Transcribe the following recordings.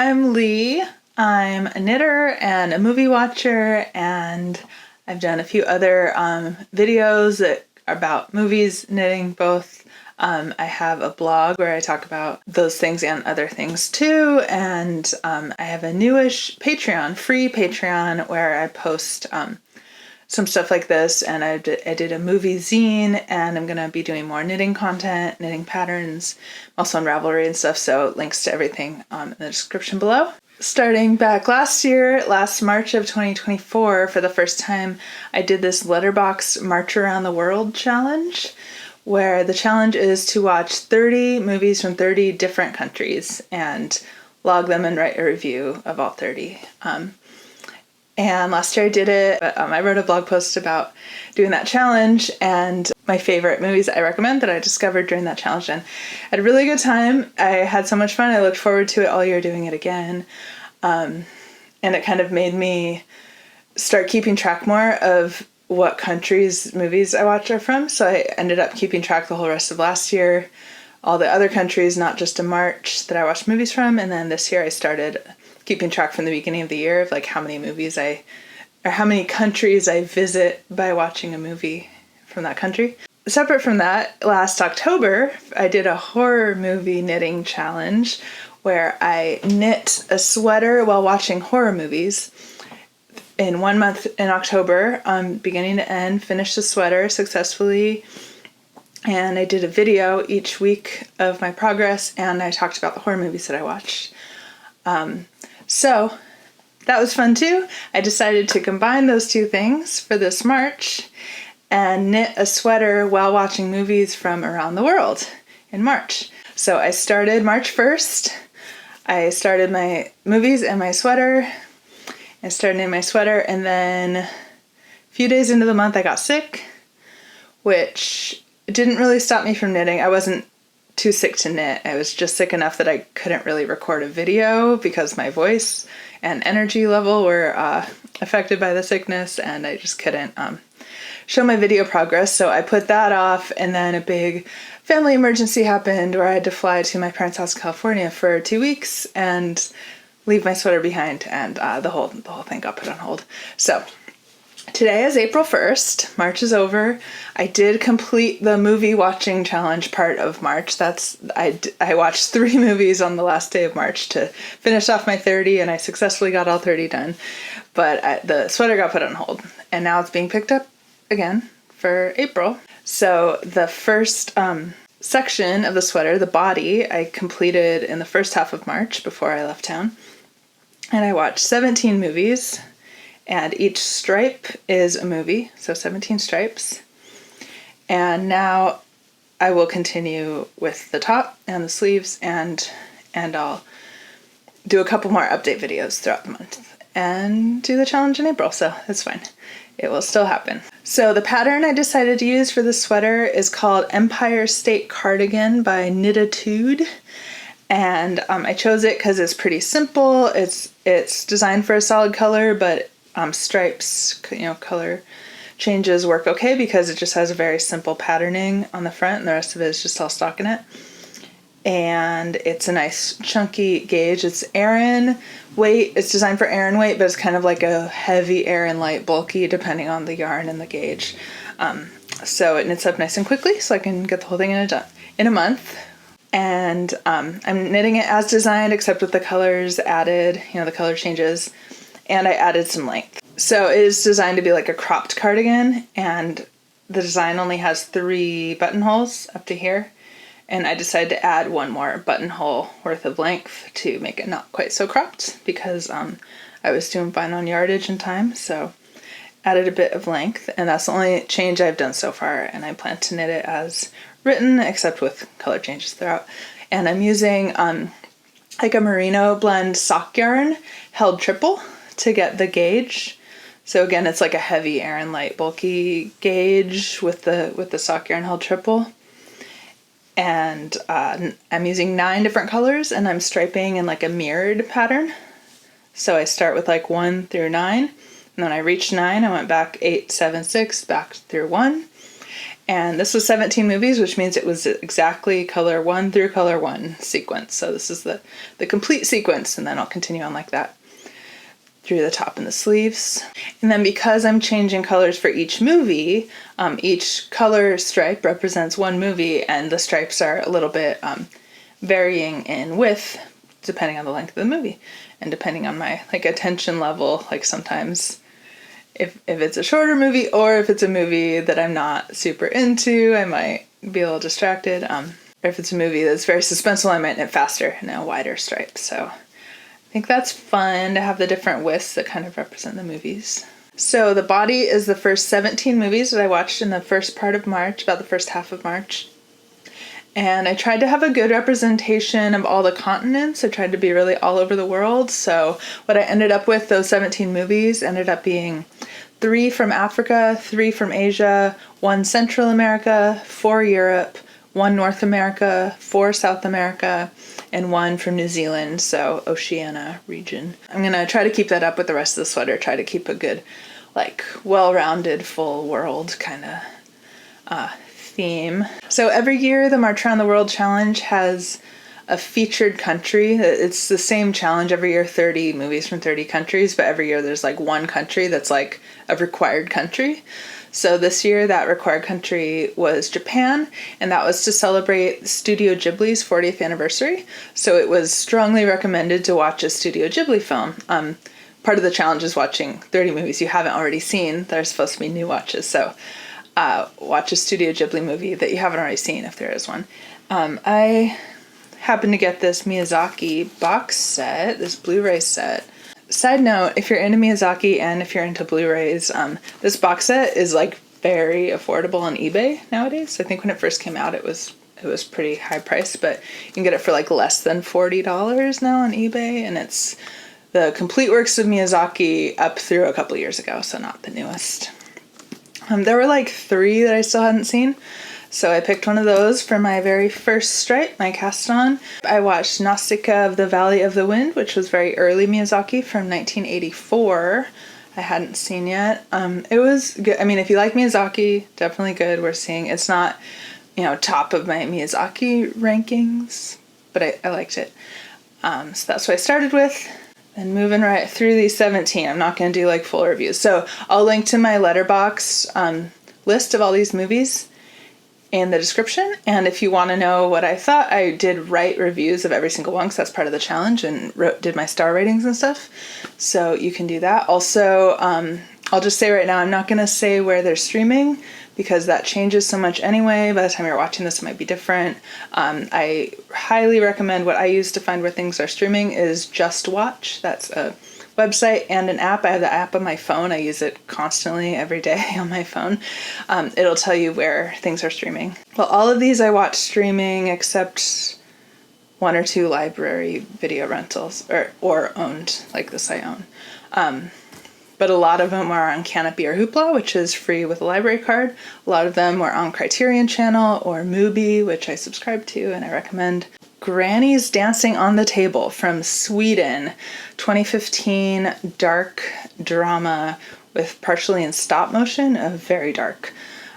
I'm Lee. I'm a knitter and a movie watcher, and I've done a few other videos that are about movies, knitting, both. I have a blog where I talk about those things and other things too, and I have a newish Patreon, free Patreon, where I post some stuff like this, and I did a movie zine, and I'm going to be doing more knitting content, knitting patterns, also on Ravelry and stuff, so links to everything in the description below. Starting back last March of 2024, for the first time, I did this letterbox March Around the World challenge, where the challenge is to watch 30 movies from 30 different countries and log them and write a review of all 30. And last year I did it. I wrote a blog post about doing that challenge and my favorite movies I recommend that I discovered during that challenge, and I had a really good time. I had so much fun. I looked forward to it all year doing it again. And it kind of made me start keeping track more of what countries movies I watch are from. So I ended up keeping track the whole rest of last year, all the other countries, not just in March, that I watched movies from. And then this year I started keeping track from the beginning of the year of like how many countries I visit by watching a movie from that country. Separate from that, last October, I did a horror movie knitting challenge where I knit a sweater while watching horror movies. In 1 month in October, beginning to end, finished the sweater successfully. And I did a video each week of my progress, and I talked about the horror movies that I watched. So that was fun too. I decided to combine those two things for this March and knit a sweater while watching movies from around the world in March. So I started March 1st. I started my movies and my sweater. I started knitting my sweater, and then a few days into the month I got sick, which didn't really stop me from knitting. I wasn't too sick to knit. I was just sick enough that I couldn't really record a video because my voice and energy level were affected by the sickness, and I just couldn't show my video progress. So I put that off, and then a big family emergency happened where I had to fly to my parents' house in California for 2 weeks and leave my sweater behind, and the whole thing got put on hold. So today is April 1st. March is over. I did complete the movie watching challenge part of March. I watched 3 movies on the last day of March to finish off my 30, and I successfully got all 30 done. But the sweater got put on hold, and now it's being picked up again for April. So the first section of the sweater, the body, I completed in the first half of March before I left town. And I watched 17 movies. And each stripe is a movie, so 17 stripes. And now I will continue with the top and the sleeves, and I'll do a couple more update videos throughout the month and do the challenge in April, so it's fine. It will still happen. So the pattern I decided to use for this sweater is called Empire State Cardigan by Knititude. And I chose it because it's pretty simple. It's designed for a solid color, but stripes, color changes work okay because it just has a very simple patterning on the front, and the rest of it is just all stockinette. And it's a nice chunky gauge. It's Aran weight. It's designed for Aran weight, but it's kind of like a heavy Aran light bulky depending on the yarn and the gauge. So it knits up nice and quickly, so I can get the whole thing in a month. And I'm knitting it as designed, except with the colors added, the color changes. And I added some length. So it is designed to be like a cropped cardigan, and the design only has 3 buttonholes up to here. And I decided to add 1 more buttonhole worth of length to make it not quite so cropped, because I was doing fine on yardage and time, so added a bit of length, and that's the only change I've done so far, and I plan to knit it as written, except with color changes throughout. And I'm using like a merino blend sock yarn held triple to get the gauge. So again, it's like a heavy Aran light bulky gauge with the sock yarn held triple. And I'm using 9 different colors, and I'm striping in like a mirrored pattern. So I start with like 1 through 9, and then I reached 9, I went back 8, 7, 6, back through 1. And this was 17 movies, which means it was exactly color 1 through color 1 sequence. So this is the complete sequence, and then I'll continue on like that through the top and the sleeves. And then because I'm changing colors for each movie, each color stripe represents one movie, and the stripes are a little bit varying in width depending on the length of the movie and depending on my attention level. Like sometimes if it's a shorter movie or if it's a movie that I'm not super into, I might be a little distracted. Or if it's a movie that's very suspenseful, I might knit faster and a wider stripe. So I think that's fun to have the different widths that kind of represent the movies. So the body is the first 17 movies that I watched in the first part of March, about the first half of March. And I tried to have a good representation of all the continents. I tried to be really all over the world. So what I ended up with, those 17 movies, ended up being 3 from Africa, 3 from Asia, 1 Central America, 4 Europe, 1 North America, 4 South America, and 1 from New Zealand, so Oceania region. I'm going to try to keep that up with the rest of the sweater, try to keep a good, well-rounded, full world kind of theme. So every year the March Around the World Challenge has a featured country. It's the same challenge every year, 30 movies from 30 countries, but every year there's one country that's a required country. So this year that required country was Japan, and that was to celebrate Studio Ghibli's 40th anniversary. So it was strongly recommended to watch a Studio Ghibli film. Part of the challenge is watching 30 movies you haven't already seen that are supposed to be new watches. So watch a Studio Ghibli movie that you haven't already seen if there is one. I happened to get this Miyazaki box set, this Blu-ray set. Side note, if you're into Miyazaki and if you're into Blu-rays, this box set is very affordable on eBay nowadays. I think when it first came out it was pretty high priced, but you can get it for less than $40 now on eBay, and it's the complete works of Miyazaki up through a couple years ago, so not the newest. There were 3 that I still hadn't seen, so I picked one of those for my very first stripe, my cast on. I watched Nausicaä of the Valley of the Wind, which was very early Miyazaki from 1984. I hadn't seen yet. It was good. I mean, if you like Miyazaki, definitely good. We're seeing it's not, top of my Miyazaki rankings, but I liked it. So that's what I started with. And moving right through these 17, I'm not going to do full reviews. So I'll link to my Letterboxd list of all these movies in the description. And if you want to know what I thought, I did write reviews of every single one because that's part of the challenge, and did my star ratings and stuff. So you can do that. Also, I'll just say right now, I'm not going to say where they're streaming because that changes so much anyway. By the time you're watching this, it might be different. I highly recommend what I use to find where things are streaming is Just Watch. That's a website and an app. I have the app on my phone. I use it constantly every day on my phone. It'll tell you where things are streaming. Well, all of these I watch streaming except 1 or 2 library video rentals or owned, like this I own. But a lot of them are on Canopy or Hoopla, which is free with a library card. A lot of them are on Criterion Channel or Mubi, which I subscribe to and I recommend. Granny's Dancing on the Table from Sweden, 2015 dark drama with partially in stop motion, very dark.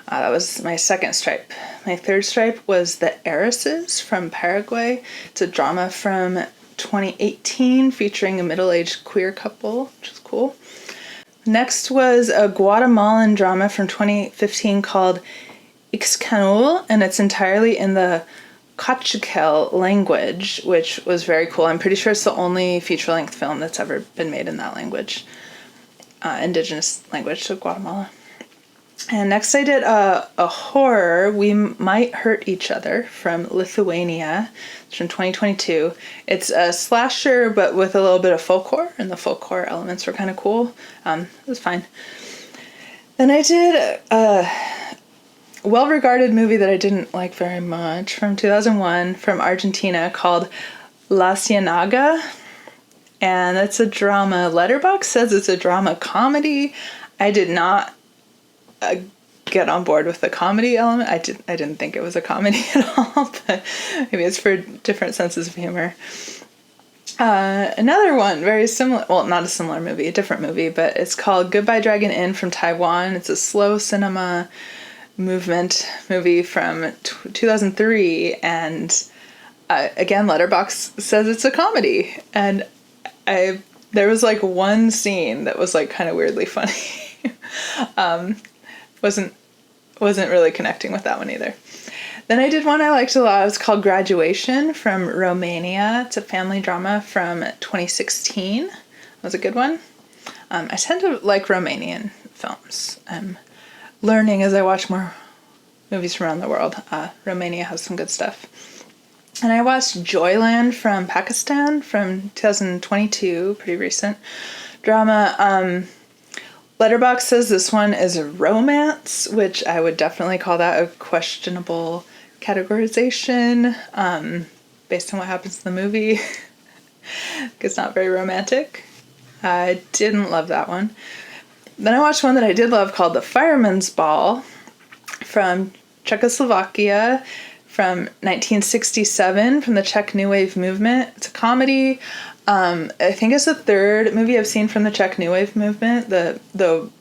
That was my second stripe. My third stripe was The Heiresses from Paraguay. It's a drama from 2018 featuring a middle-aged queer couple, which is cool. Next was a Guatemalan drama from 2015 called Ixcanul, and it's entirely in the Cachiquel language, which was very cool. I'm pretty sure it's the only feature-length film that's ever been made in that language, indigenous language to Guatemala. And next I did a horror, We Might Hurt Each Other, from Lithuania. It's from 2022. It's a slasher, but with a little bit of folk horror, and the folk horror elements were kind of cool. It was fine. Then I did a well-regarded movie that I didn't like very much from 2001 from Argentina called La Ciénaga, and it's a drama. Letterboxd says it's a drama comedy. I did not get on board with the comedy element. I didn't think it was a comedy at all, but maybe it's for different senses of humor. Another one, very similar, well, not a similar movie, a different movie, but it's called Goodbye Dragon Inn from Taiwan. It's a slow cinema movement movie from 2003, and again, Letterboxd says it's a comedy, and there was like one scene that was like kind of weirdly funny. Wasn't really connecting with that one either. Then I did one I liked a lot. It's called Graduation from Romania. It's a family drama from 2016. It was a good one. I tend to like Romanian films. I'm learning as I watch more movies from around the world. Romania has some good stuff. And I watched Joyland from Pakistan from 2022, pretty recent drama. Letterboxd says this one is a romance, which I would definitely call that a questionable categorization based on what happens in the movie. It's not very romantic. I didn't love that one. Then I watched one that I did love called The Firemen's Ball from Czechoslovakia from 1967 from the Czech New Wave movement. It's a comedy. I think it's the third movie I've seen from the Czech New Wave movement.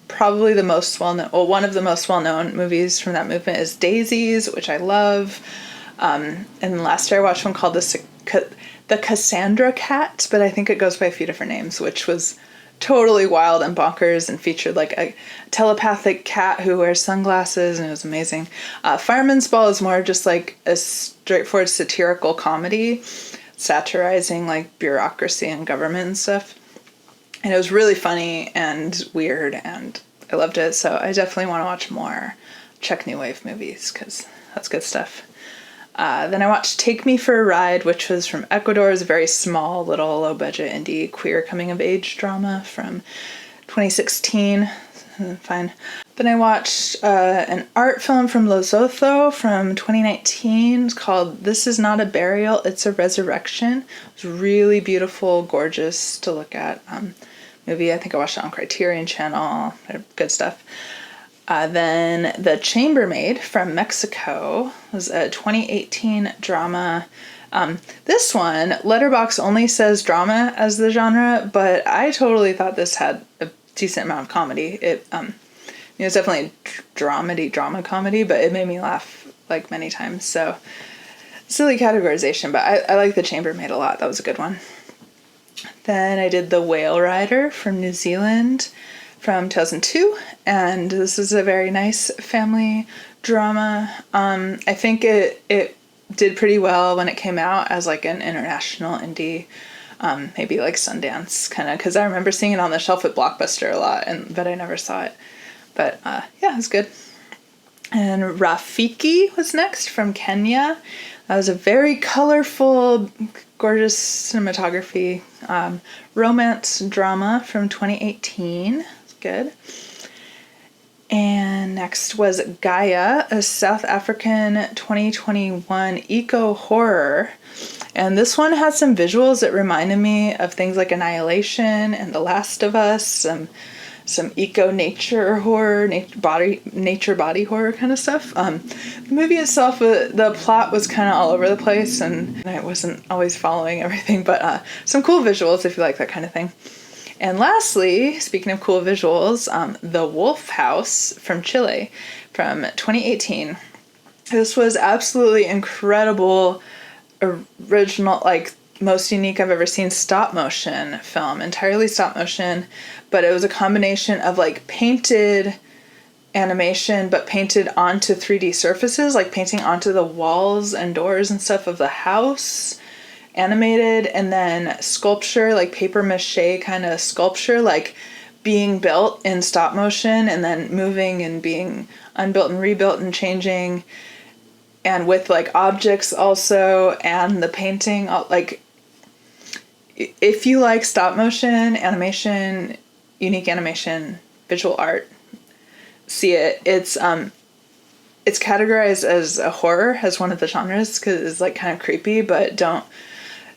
Probably the most well-known, well, one of the most well-known movies from that movement is Daisies, which I love. And last year I watched one called The Cassandra Cat, but I think it goes by a few different names, which was totally wild and bonkers and featured like a telepathic cat who wears sunglasses, and it was amazing. Fireman's Ball is more just like a straightforward satirical comedy satirizing like bureaucracy and government and stuff. And it was really funny and weird, and I loved it. So I definitely want to watch more Czech New Wave movies because that's good stuff. Then I watched Take Me for a Ride, which was from Ecuador. It's a very small, little, low-budget indie queer coming-of-age drama from 2016. Fine. Then I watched an art film from Lesotho from 2019. It's called This Is Not a Burial, It's a Resurrection. It was really beautiful, gorgeous to look at movie. I think I watched it on Criterion Channel. Good stuff. Then The Chambermaid from Mexico was a 2018 drama. This one, Letterboxd only says drama as the genre, but I totally thought this had a decent amount of comedy. It's definitely a drama comedy, but it made me laugh like many times. So silly categorization, but I like The Chambermaid a lot. That was a good one. Then I did The Whale Rider from New Zealand from 2002, and this is a very nice family drama. I think it did pretty well when it came out as like an international indie, maybe like Sundance kind of, because I remember seeing it on the shelf at Blockbuster a lot, but I never saw it. But yeah, it was good. And Rafiki was next from Kenya. That was a very colorful, gorgeous cinematography romance drama from 2018. It's good. And next was Gaia, a South African 2021 eco-horror. And this one had some visuals that reminded me of things like Annihilation and The Last of Us, some eco-nature horror, nature body horror kind of stuff. The movie itself, the plot was kind of all over the place, and I wasn't always following everything, but some cool visuals if you like that kind of thing. And lastly, speaking of cool visuals, The Wolf House from Chile from 2018. This was absolutely incredible, original, like most unique I've ever seen stop motion film, entirely stop motion, but it was a combination of like painted animation, but painted onto 3D surfaces, like painting onto the walls and doors and stuff of the house, animated, and then sculpture, like paper mache kind of sculpture, like being built in stop motion and then moving and being unbuilt and rebuilt and changing, and with like objects also, and the painting, like if you like stop motion, animation, unique animation, visual art, see it. It's categorized as a horror, as one of the genres, because it's like kind of creepy, but don't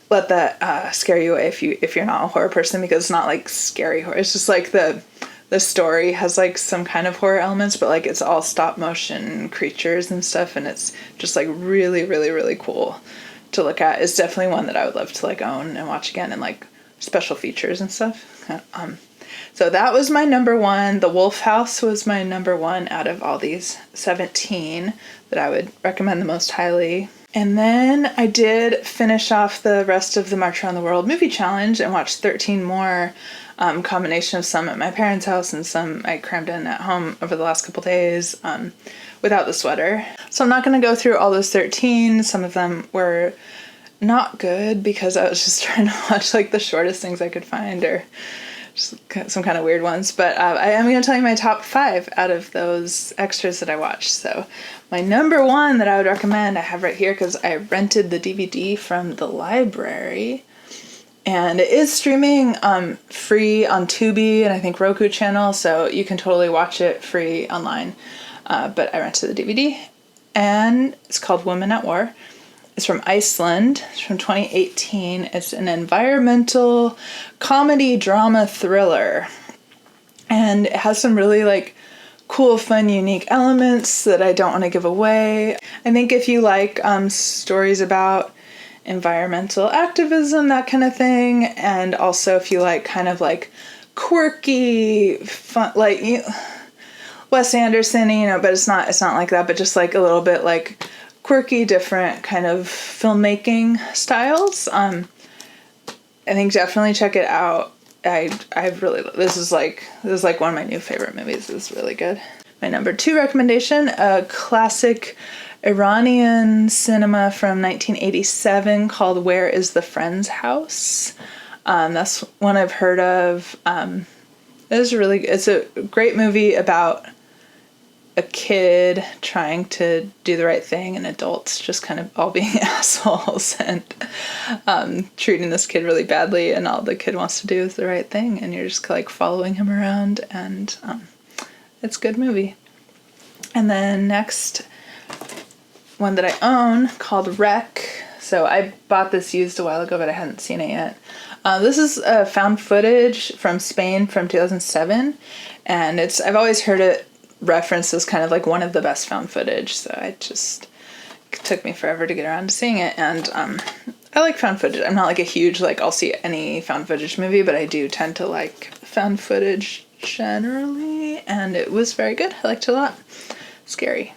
let that scare you away if you're not a horror person, because it's not like scary horror. It's just like the story has like some kind of horror elements, but like it's all stop motion creatures and stuff, and it's just like really, really, really cool to look at. It's definitely one that I would love to like own and watch again, and like special features and stuff. So that was my number one. The Wolf House was my number one out of all these 17 that I would recommend the most highly. And then I did finish off the rest of the March Around the World movie challenge and watched 13 more, combination of some at my parents' house and some I crammed in at home over the last couple days, without the sweater. So I'm not going to go through all those 13. Some of them were not good because I was just trying to watch like the shortest things I could find, or just some kind of weird ones. But I am going to tell you my top 5 out of those extras that I watched. So my number one that I would recommend I have right here because I rented the DVD from the library. And it is streaming free on Tubi and I think Roku channel, so you can totally watch it free online. But I rented the DVD, and it's called Women at War. It's from Iceland. It's from 2018. It's an environmental comedy drama thriller. And it has some really like cool, fun, unique elements that I don't want to give away. I think if you like stories about environmental activism, that kind of thing, and also if you like kind of like quirky, fun, like Wes Anderson, but it's not like that, but just like a little bit like quirky, different kind of filmmaking styles. I think definitely check it out. This is like one of my new favorite movies. It's really good. My number 2 recommendation, a classic Iranian cinema from 1987 called Where is the Friend's House? That's one I've heard of. It's a great movie about a kid trying to do the right thing and adults just kind of all being assholes and treating this kid really badly, and all the kid wants to do is the right thing, and you're just like following him around, and it's a good movie. And then next one that I own called Wreck. So I bought this used a while ago, but I hadn't seen it yet. This is found footage from Spain from 2007, and I've always heard it referenced as kind of like one of the best found footage, so it took me forever to get around to seeing it. And I like found footage. I'm not like a huge I'll see any found footage movie, but I do tend to like found footage generally, and it was very good. I liked it a lot. Scary.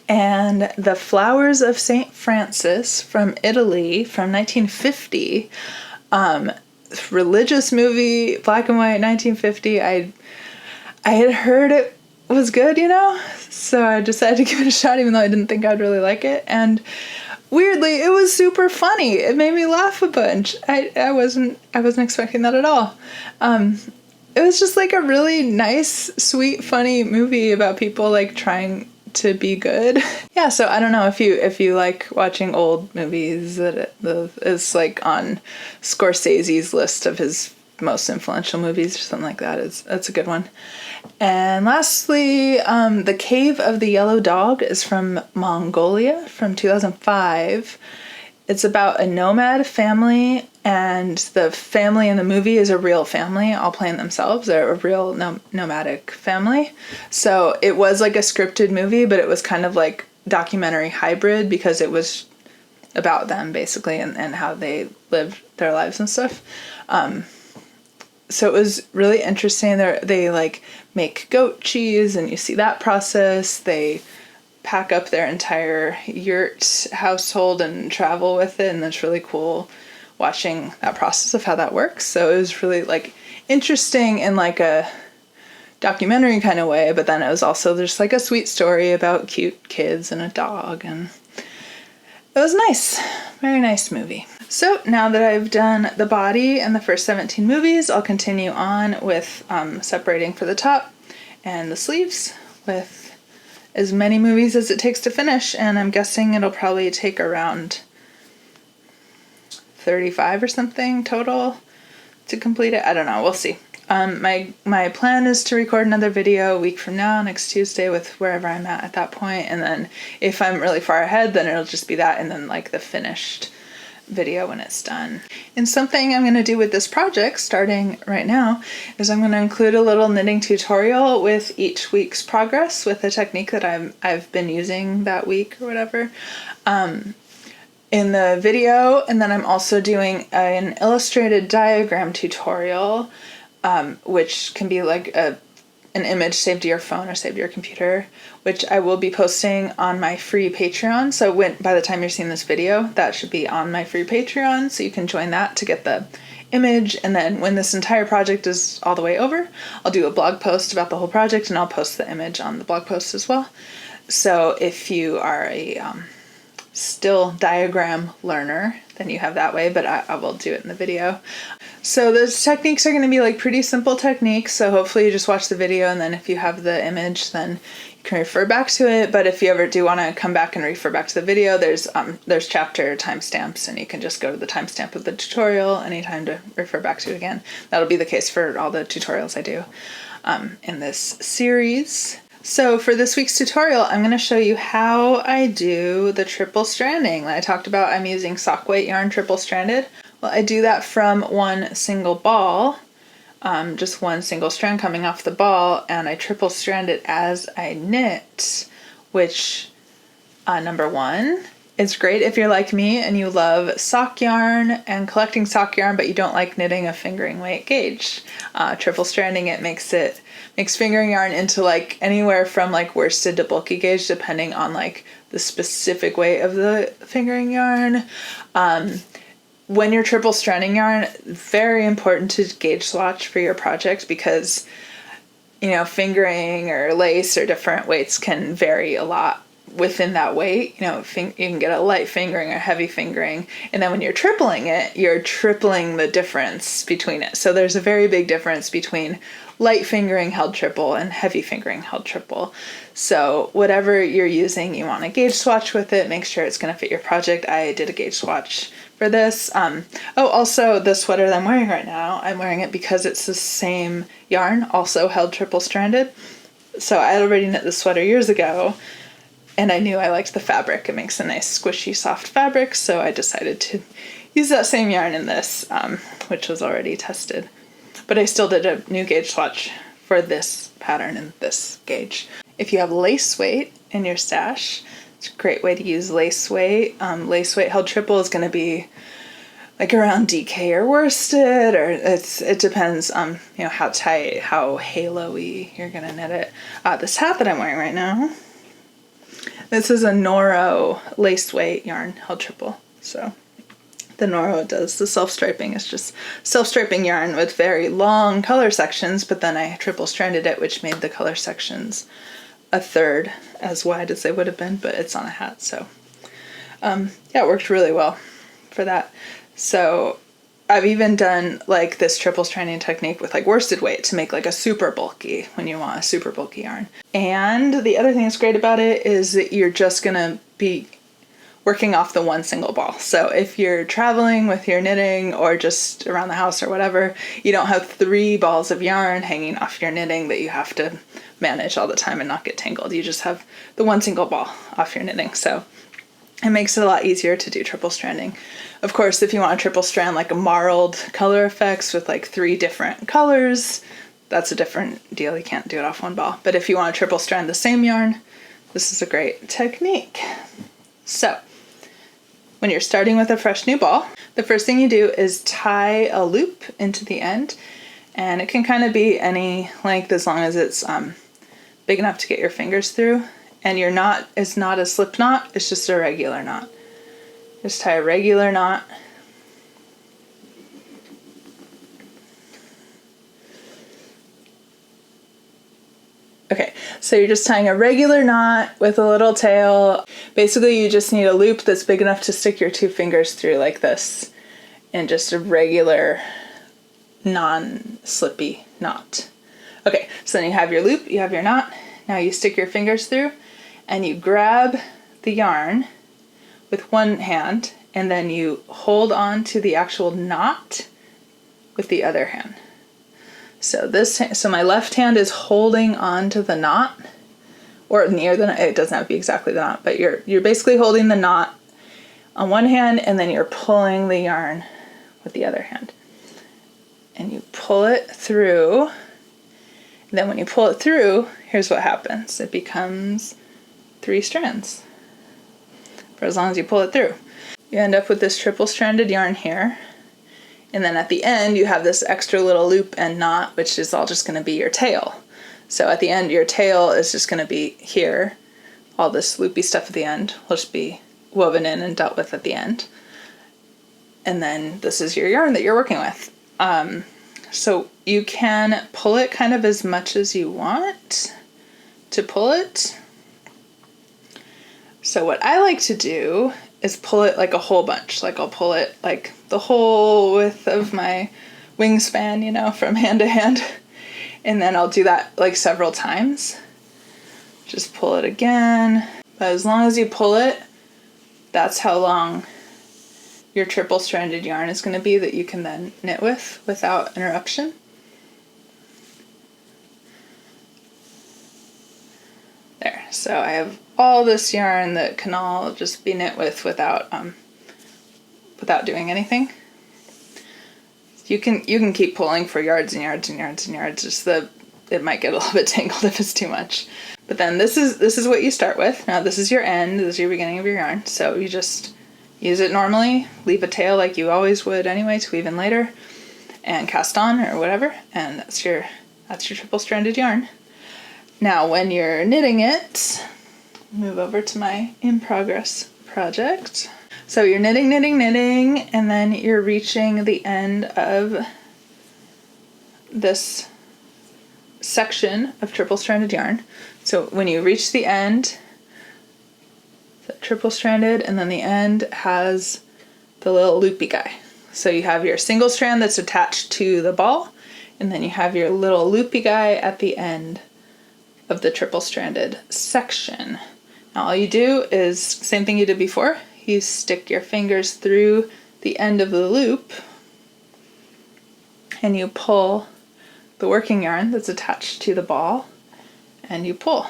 And The Flowers of St. Francis from Italy from 1950. Religious movie, black and white, 1950. I had heard it was good, so I decided to give it a shot even though I didn't think I'd really like it. And weirdly, it was super funny. It made me laugh a bunch. I wasn't expecting that at all. It was just like a really nice, sweet, funny movie about people like trying to be good. Yeah, so I don't know if you like watching old movies, that is like on Scorsese's list of his most influential movies or something like that. That's a good one. And lastly, The Cave of the Yellow Dog is from Mongolia from 2005. It's about a nomad family, and the family in the movie is a real family, all playing themselves. They're a real nomadic family. So it was like a scripted movie, but it was kind of like documentary hybrid because it was about them basically, and how they lived their lives and stuff. So it was really interesting. They like make goat cheese, and you see that process. They pack up their entire yurt household and travel with it, and that's really cool watching that process of how that works. So it was really like interesting in like a documentary kind of way, but then it was also just like a sweet story about cute kids and a dog, and it was nice. Very nice movie. So now that I've done the body and the first 17 movies, I'll continue on with separating for the top and the sleeves with as many movies as it takes to finish, and I'm guessing it'll probably take around 35 or something total to complete it. I don't know. We'll see. My plan is to record another video a week from now, next Tuesday, with wherever I'm at that point, and then if I'm really far ahead, then it'll just be that, and then like the finished video when it's done. And something I'm going to do with this project starting right now is I'm going to include a little knitting tutorial with each week's progress with a technique that I've been using that week or whatever in the video. And then I'm also doing an illustrated diagram tutorial which can be like an image saved to your phone or saved to your computer, which I will be posting on my free Patreon. So by the time you're seeing this video, that should be on my free Patreon, so you can join that to get the image. And then when this entire project is all the way over, I'll do a blog post about the whole project, and I'll post the image on the blog post as well. So if you are a still diagram learner, then you have that way, but I will do it in the video. So those techniques are going to be like pretty simple techniques, so hopefully you just watch the video, and then if you have the image, then you can refer back to it. But if you ever do want to come back and refer back to the video, there's chapter timestamps, and you can just go to the timestamp of the tutorial anytime to refer back to it again. That'll be the case for all the tutorials I do in this series. So for this week's tutorial, I'm going to show you how I do the triple stranding that I talked about. I'm using sock weight yarn triple stranded. Well, I do that from one single ball, just one single strand coming off the ball, and I triple strand it as I knit, which, number one, it's great if you're like me and you love sock yarn and collecting sock yarn, but you don't like knitting a fingering weight gauge. Triple stranding it makes fingering yarn into like anywhere from like worsted to bulky gauge, depending on like the specific weight of the fingering yarn. When you're triple stranding yarn, very important to gauge swatch for your project, because, you know, fingering or lace or different weights can vary a lot within that weight. You know, you can get a light fingering or heavy fingering, and then when you're tripling it, you're tripling the difference between it. So there's a very big difference between light fingering held triple and heavy fingering held triple. So whatever you're using, you want to gauge swatch with it, make sure it's going to fit your project. I did a gauge swatch for this. Also the sweater that I'm wearing right now, I'm wearing it because it's the same yarn, also held triple stranded. So I had already knit the sweater years ago, and I knew I liked the fabric. It makes a nice squishy soft fabric, so I decided to use that same yarn in this, which was already tested. But I still did a new gauge swatch for this pattern and this gauge. If you have lace weight in your stash, it's a great way to use lace weight. Lace weight held triple is going to be like around DK or worsted, or it depends on, you know, how tight, how halo-y you're going to knit it. This hat that I'm wearing right now, this is a Noro lace weight yarn held triple. So the Noro does the self-striping. It's just self-striping yarn with very long color sections, but then I triple stranded it, which made the color sections a third as wide as they would have been, but it's on a hat. So yeah, it worked really well for that. So I've even done like this triple stranding technique with like worsted weight to make like a super bulky, when you want a super bulky yarn. And the other thing that's great about it is that you're just gonna be working off the one single ball. So if you're traveling with your knitting or just around the house or whatever, you don't have 3 balls of yarn hanging off your knitting that you have to manage all the time and not get tangled. You just have the one single ball off your knitting. So it makes it a lot easier to do triple stranding. Of course, if you want to triple strand like a marled color effects with like 3 different colors, that's a different deal. You can't do it off one ball. But if you want to triple strand the same yarn, this is a great technique. So when you're starting with a fresh new ball, the first thing you do is tie a loop into the end, and it can kind of be any length as long as it's big enough to get your fingers through. And your knot is not a slip knot, it's just a regular knot. Just tie a regular knot. Okay, so you're just tying a regular knot with a little tail. Basically, you just need a loop that's big enough to stick your 2 fingers through like this, and just a regular non-slippy knot. Okay, so then you have your loop, you have your knot. Now you stick your fingers through and you grab the yarn with one hand, and then you hold on to the actual knot with the other hand. So my left hand is holding on to the knot, or near the knot. It doesn't have to be exactly the knot, but you're basically holding the knot on one hand, and then you're pulling the yarn with the other hand. And you pull it through. And then when you pull it through, here's what happens. It becomes 3 strands for as long as you pull it through. You end up with this triple stranded yarn here. And then at the end, you have this extra little loop and knot, which is all just going to be your tail. So at the end, your tail is just going to be here. All this loopy stuff at the end will just be woven in and dealt with at the end. And then this is your yarn that you're working with. So you can pull it kind of as much as you want to pull it. So what I like to do is pull it like a whole bunch. Like I'll pull it like the whole width of my wingspan, you know, from hand to hand. And then I'll do that like several times. Just pull it again. But as long as you pull it, that's how long your triple-stranded yarn is going to be that you can then knit with without interruption. There, so I have all this yarn that can all just be knit with without doing anything. You can keep pulling for yards and yards and yards and yards. Just it might get a little bit tangled if it's too much. But then this is what you start with. Now this is your end. This is your beginning of your yarn. So you just use it normally, leave a tail like you always would anyway to weave in later, and cast on or whatever, and that's your triple-stranded yarn. Now when you're knitting it, move over to my in progress project. So you're knitting, knitting, knitting, and then you're reaching the end of this section of triple-stranded yarn. So when you reach the end, triple-stranded, and then the end has the little loopy guy. So you have your single strand that's attached to the ball, and then you have your little loopy guy at the end of the triple-stranded section. Now all you do is same thing you did before. You stick your fingers through the end of the loop and you pull the working yarn that's attached to the ball, and you pull.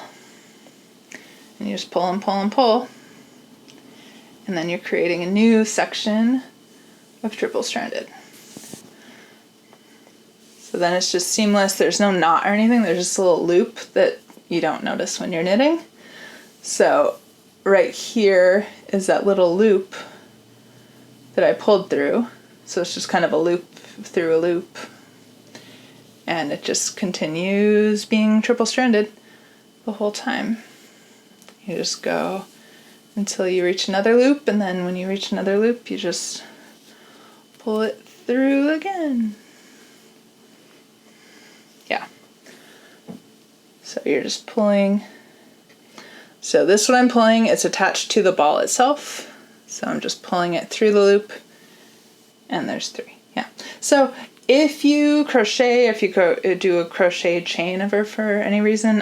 And you just pull and pull and pull. And then you're creating a new section of triple-stranded. So then it's just seamless. There's no knot or anything. There's just a little loop that you don't notice when you're knitting. So right here is that little loop that I pulled through. So it's just kind of a loop through a loop. And it just continues being triple-stranded the whole time. You just go until you reach another loop, and then when you reach another loop, you just pull it through again. Yeah. So you're just pulling. So this one I'm pulling, it's attached to the ball itself. So I'm just pulling it through the loop, and there's 3. Yeah. So if you crochet, if you do a crochet chain ever for any reason,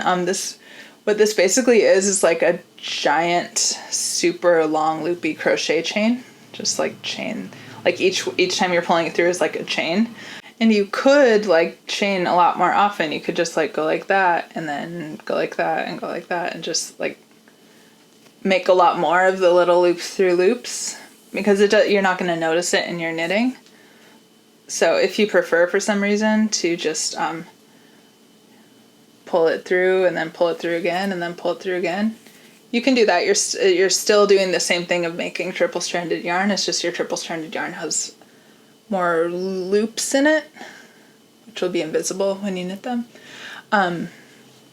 what this basically is like a giant, super long loopy crochet chain. Just like chain, like each time you're pulling it through is like a chain. And you could like chain a lot more often. You could just like go like that and then go like that and go like that and just like make a lot more of the little loops through loops, because you're not going to notice it in your knitting. So if you prefer for some reason to just pull it through and then pull it through again and then pull it through again, you can do that. You're still doing the same thing of making triple-stranded yarn. It's just your triple-stranded yarn has more loops in it, which will be invisible when you knit them.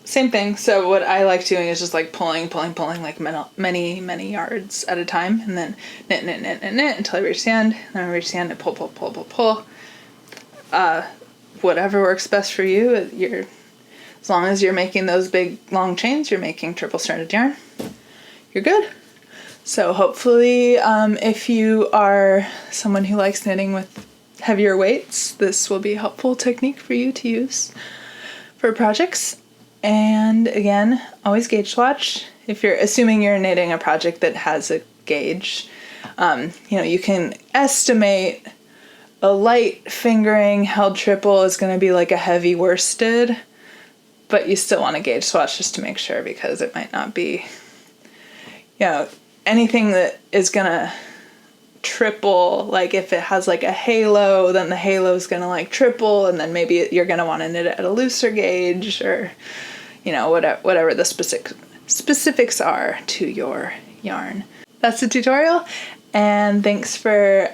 Same thing. So what I like doing is just like pulling like many yards at a time, and then knit until I reach the end. And then I reach the end and pull. Whatever works best for you. As long as you're making those big long chains, you're making triple-stranded yarn, you're good. So hopefully, if you are someone who likes knitting with heavier weights, this will be a helpful technique for you to use for projects. And again, always gauge swatch. If you're assuming you're knitting a project that has a gauge, you can estimate a light fingering held triple is going to be like a heavy worsted, but you still want to gauge swatch just to make sure, because it might not be, anything that is going to triple, like if it has like a halo, then the halo is going to like triple, and then maybe you're going to want to knit it at a looser gauge, or, whatever the specifics are to your yarn. That's the tutorial, and thanks for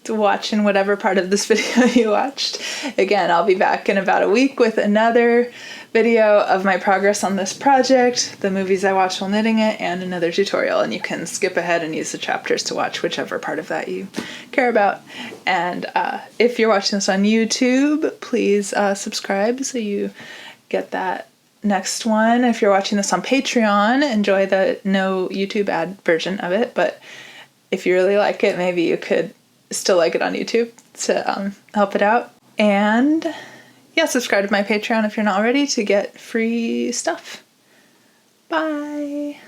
watching whatever part of this video you watched. Again, I'll be back in about a week with another video of my progress on this project, the movies I watched while knitting it, and another tutorial, and you can skip ahead and use the chapters to watch whichever part of that you care about. And if you're watching this on YouTube, please subscribe so you get that next one. If you're watching this on Patreon, enjoy the no YouTube ad version of it, but if you really like it, maybe you could still like it on YouTube to help it out. And yeah, subscribe to my Patreon if you're not already to get free stuff. Bye!